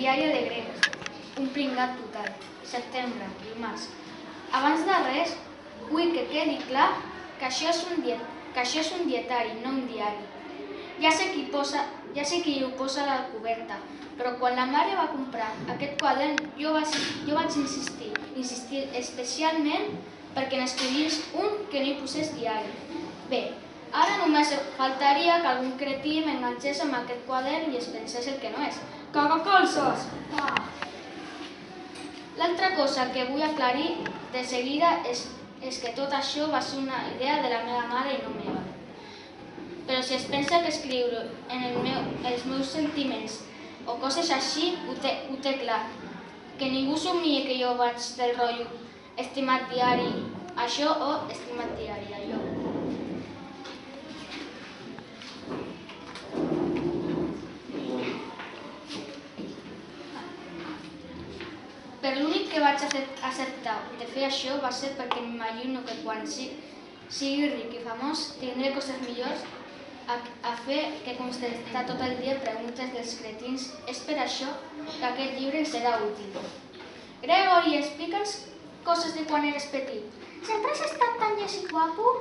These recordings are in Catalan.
Diari de grec, un pringat total. Setembre, dimarts. Abans de res, vull que quedi clar que això és un dietari, no un diari. Ja sé qui ho posa a la coberta, però quan la mare va comprar aquest quadern jo vaig insistir especialment perquè n'escrivís un que no hi posés diari. Bé, ara només faltaria que algun cretí m'enganxés amb aquest quadern i es pensés el que no és. Cagacalces! L'altra cosa que vull aclarir de seguida és que tot això va ser una idea de la meva mare i no meva. Però si es pensa que escriure en els meus sentiments o coses així, ho té clar. Que ningú somniï que jo vaig del rotllo estimat diari això o estimat diari allò. Per l'únic que vaig acceptar de fer això va ser perquè m'imagino que quan sigui ric i famós tindré coses millors a fer que contestar tot el dia preguntes dels cretins. És per això que aquest llibre ens serà útil. Gregori, explica'ns coses de quan eres petit. Sempre has estat tan llest i guapo?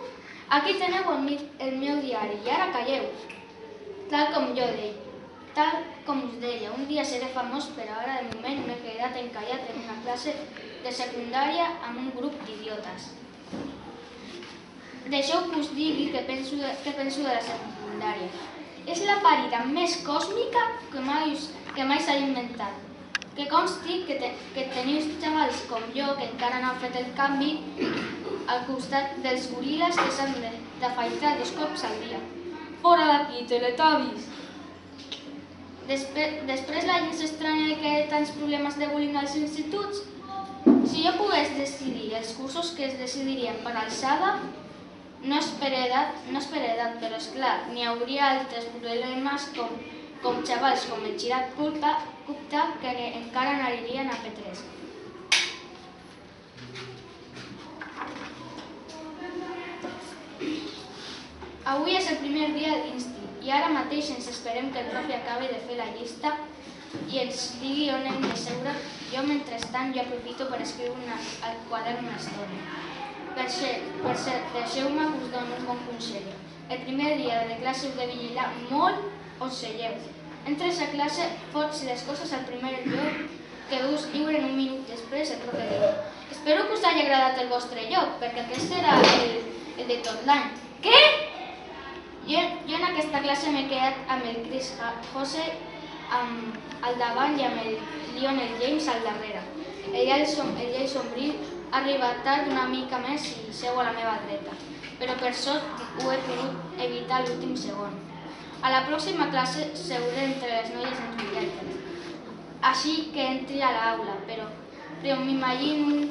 Aquí teniu el meu diari i ara calleu. Tal com us deia, un dia seré famós, però ara de moment m'he quedat encallat en una classe de secundària amb un grup d'idiotes. Deixeu que us digui què penso de la secundària. És la parida més còsmica que mai s'ha inventat. Que consti que teniu xavals com jo que encara no han fet el canvi al costat dels goril·les que s'han d'afaitar 2 cops al dia. Fora d'aquí, teletubbies! Després la gent s'estranya que hi ha tants problemes de bullying als instituts. Si jo pogués decidir els cursos que es decidirien per alçada, no és per edat, però esclar, n'hi hauria altres problemes com xavals com el Chirag Gupta que encara anirien a P3. Avui és el primer dia d'insti i ara mateix ens esperem que el profe acabi de fer la llista i ens digui on hem de seure. Jo, mentrestant, aprofito per escriure al quadern una història. Per cert, deixeu-me que us doni un bon consell. El primer dia de classe heu de vigilar molt on seieu. Entres a classe, fots les coses al primer lloc que veus lliure en un minut després el profe diu: espero que us hagi agradat el vostre lloc, perquè aquest serà el de tot l'any. Què? Jo en aquesta classe m'he quedat amb el Chris Jose al davant i amb el Lionel James al darrere. El Jason Brill ha arribat tard una mica més i seu a la meva dreta, però per sort ho he pogut evitar l'últim segon. A la pròxima classe seuré entre les noies enrotlletes, així que entri a l'aula, però m'imagino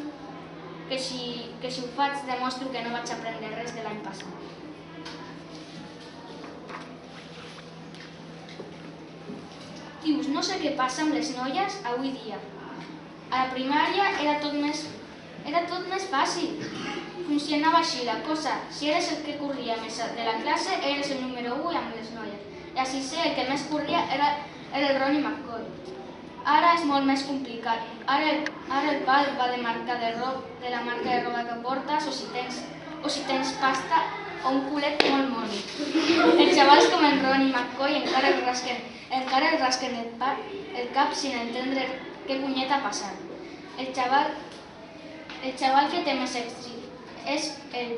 que si ho faig demostro que no vaig aprendre res de l'any passat. Tios, no sé què passa amb les noies avui dia. A la primària era tot més fàcil. Funcionava així la cosa. Si eres el que corria més de la classe, eres el número 1 amb les noies. I a sisè el que més corria era el Ronnie McCoy. Ara és molt més complicat. Ara el pal va de la marca de roba que portes o si tens pasta o un culet molt moni. Els xavals com el Ronnie McCoy encara el rasquen el cap sin entendre què punyeta ha passat. El xaval que té més èxit és el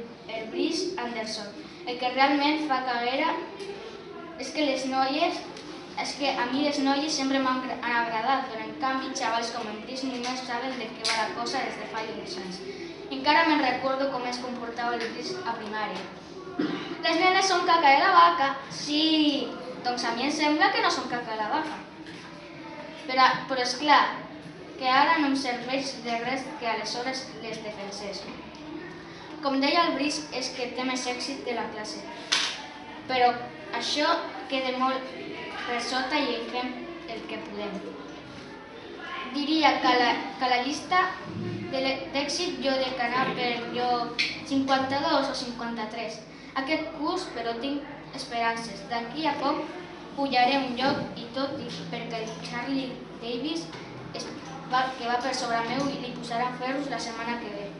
Bruce Anderson. El que realment fa caguera és que a mi les noies sempre m'han agradat, però en canvi xavals com el Bruce només saben de què va la cosa des de fa uns anys. Encara me'n recordo com es comportava el Bruce a primària. Les nenes són caca de la vaca. Sí, doncs a mi em sembla que no són caca de la vaca. Però esclar, que ara no em serveix de res que aleshores les defensés. Com deia el Brice, és que té més èxit de la classe. Però això queda molt per sota i fem el que podem. Diria que la llista d'èxit jo he d'anar per lloc 52 o 53. Aquest curs, però tinc esperances. D'aquí a poc pujaré un lloc i tot perquè el Charlie Davis, que va per sobre meu, li posaran ferros la setmana que ve.